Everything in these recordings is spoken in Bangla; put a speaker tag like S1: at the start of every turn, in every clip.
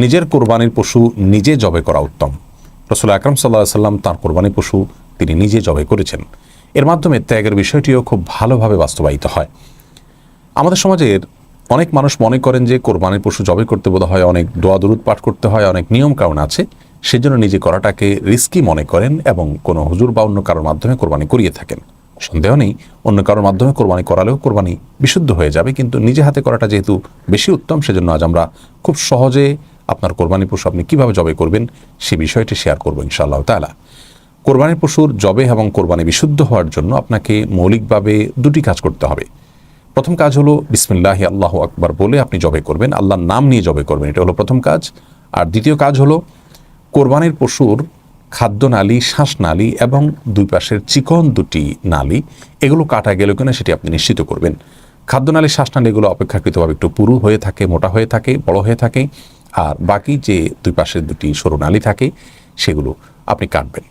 S1: নিজের কোরবানির পশু নিজে জবে করা উত্তম। রাসূল আকরাম সাল্লাল্লাহু আলাইহি সাল্লাম তাঁর কোরবানির পশু তিনি নিজে জবে করেছেন। এর মাধ্যমে ত্যাগের বিষয়টিও খুব ভালোভাবে বাস্তবায়িত হয়। আমাদের সমাজের অনেক মানুষ মনে করেন যে কোরবানির পশু জবে করতে বোধহয় হয় অনেক দোয়া দরুদ পাঠ করতে হয়, অনেক নিয়ম কারণ আছে, সেজন্য নিজে করাটাকে রিস্কি মনে করেন এবং কোনো হুজুর বা অন্য কারোর মাধ্যমে কোরবানি করিয়ে থাকেন। সন্দেহ নেই অন্য কারোর মাধ্যমে কোরবানি করালেও কোরবানি বিশুদ্ধ হয়ে যাবে, কিন্তু নিজে হাতে করাটা যেহেতু বেশি উত্তম, সেজন্য আজ আমরা খুব সহজে আপনার কোরবানি পশু আপনি কীভাবে জবে করবেন সে বিষয়টি শেয়ার করবো ইনশাআল্লাহ তাআলা। কোরবানির পশুর জবে এবং কোরবানি বিশুদ্ধ হওয়ার জন্য আপনাকে মৌলিকভাবে দুটি কাজ করতে হবে। প্রথম কাজ হলো বিসমিল্লাহি আল্লাহু আকবার বলে আপনি জবে করবেন, আল্লাহর নাম নিয়ে জবে করবেন, এটা হলো প্রথম কাজ। আর দ্বিতীয় কাজ হলো কোরবানির পশুর খাদ্যনালী, শ্বাসনালী এবং দুই পাশের চিকন দুটি নালী এগুলো কাটা গেল কিনা সেটি আপনি নিশ্চিত করবেন। খাদ্যনালী, শ্বাসনালী এগুলো অপেক্ষাকৃতভাবে একটু পুরু হয়ে থাকে, মোটা হয়ে থাকে, বড় হয়ে থাকে, আর বাকি যে দুই পাশের দুটি সরু নালী থাকে সেগুলো আপনি কাটবেন।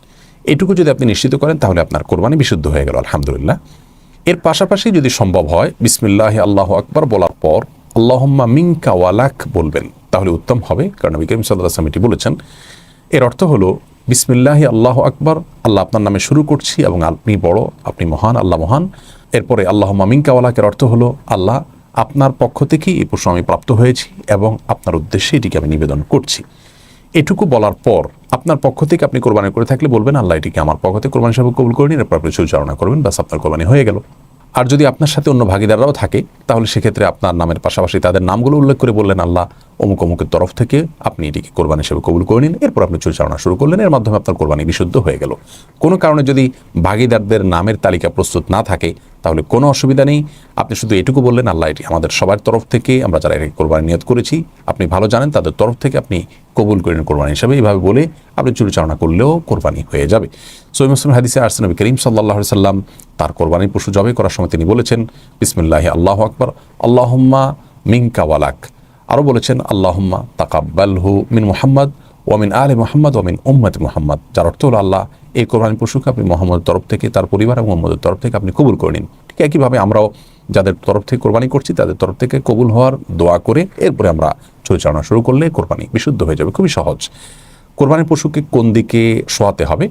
S1: এটুকু যদি আপনি নিশ্চিত করেন তাহলে আপনার কোরবানি বিশুদ্ধ হয়ে গেল আলহামদুলিল্লাহ। এর পাশাপাশি যদি সম্ভব হয় বিসমিল্লাহি আল্লাহু আকবার বলার পর আল্লাহুম্মা মিনকা ওয়ালাক বলবেন, তাহলে উত্তম হবে, কারণ নবী করিম সাল্লাল্লাহু আলাইহি ওয়াসাল্লাম এটি বলেছেন। এর অর্থ হলো বিসমিল্লাহি আল্লাহু আকবার, আল্লাহ আপনার নামে শুরু করছি এবং আপনি বড়, আপনি মহান, আল্লাহ মহান। এরপরে আল্লাহুম্মা মিনকা ওয়ালাকের অর্থ হলো আল্লাহ আপনার পক্ষ থেকেই এই পশু আমি প্রাপ্ত হয়েছি এবং আপনার উদ্দেশ্যে এটিকে আমি নিবেদন করছি। এটুকু বলার পর আপনার পক্ষ থেকে আপনি কোরবানি করে থাকলে বলবেন আল্লাহ এটিকে আমার পক্ষ থেকে কোরবানি হিসেবে কবুল করে নিন, এরপর আপনি সুচারণা করবেন, ব্যাস আপনার কোরবানি হয়ে গেল। আর যদি আপনার সাথে অন্য ভাগিদাররাও থাকে তাহলে সেক্ষেত্রে আপনার নামের পাশাপাশি তাদের নামগুলো উল্লেখ করে বললেন আল্লাহ অমুক অমুকের তরফ থেকে আপনি এটিকে কোরবানি হিসেবে কবুল করে নিন, এরপর আপনি সুচারণা শুরু করলেন, এর মাধ্যমে আপনার কোরবানি বিশুদ্ধ হয়ে গেল। কোনো কারণে যদি ভাগিদারদের নামের তালিকা প্রস্তুত না থাকে তাহলে কোনো অসুবিধা নেই, আপনি শুধু এটুকু বললেন আল্লাহ এটি আমাদের সবার তরফ থেকে, আমরা যারা এটাকে কোরবানি নিয়ত করেছি আপনি ভালো জানেন, তাদের তরফ থেকে আপনি কবুল করেন কোরবানি হিসাবে, এইভাবে বলে আপনি চুরিচারণা করলেও কোরবানি হয়ে যাবে। সহিহ মুসলিম হাদিসে আসছে নবী করিম সাল্লাল্লাহু আলাইহি সাল্লাম তার কোরবানির পশু জবাই করার সময় তিনি বলেছেন বিসমিল্লাহি আল্লাহু আকবার আল্লাহুম্মা মিনকা ওয়ালাক, আরও বলেছেন আল্লাহুম্মা তাকাব্বালহু মিন মুহাম্মদ ওয়া মিন আলি মুহাম্মদ ওয়া মিন উম্মতি মুহাম্মদ, যার অর্থ হলো আল্লাহ এই কোরবানির পশুকে আপনি মুহাম্মদের তরফ থেকে, তার পরিবার এবং মুহাম্মদের তরফ থেকে আপনি কবুল করে নিন। ঠিক একইভাবে আমরাও যাদের তরফ থেকে কোরবানি করছি তাদের তরফ থেকে কবুল হওয়ার দোয়া করে এরপরে আমরা পরিচালনা শুরু করলে কোরবানি বিশুদ্ধ হয়ে যাবে। খুবই সহজ। কোরবানির পশুকে কোন দিকে শোয়াতে হবে,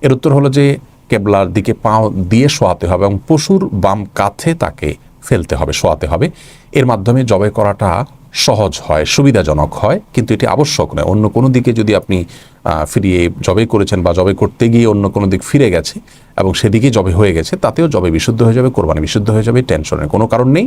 S1: এর উত্তর হলো যে কেবলার দিকে পা দিয়ে শোয়াতে হবে এবং পশুর বাম কাঁধে তাকে ফেলতে হবে, শোয়াতে হবে। এর মাধ্যমে জবাই করাটা সহজ হয়, সুবিধাজনক হয়, কিন্তু এটি আবশ্যক নয়। অন্য কোনো দিকে যদি আপনি ফিরিয়ে জবাই করেছেন বা জবাই করতে গিয়ে অন্য কোনো দিক ফিরে গেছে এবং সেদিকেই জবাই হয়ে গেছে, তাতেও জবাই বিশুদ্ধ হয়ে যাবে, কোরবানি বিশুদ্ধ হয়ে যাবে, টেনশনের কোনো কারণ নেই।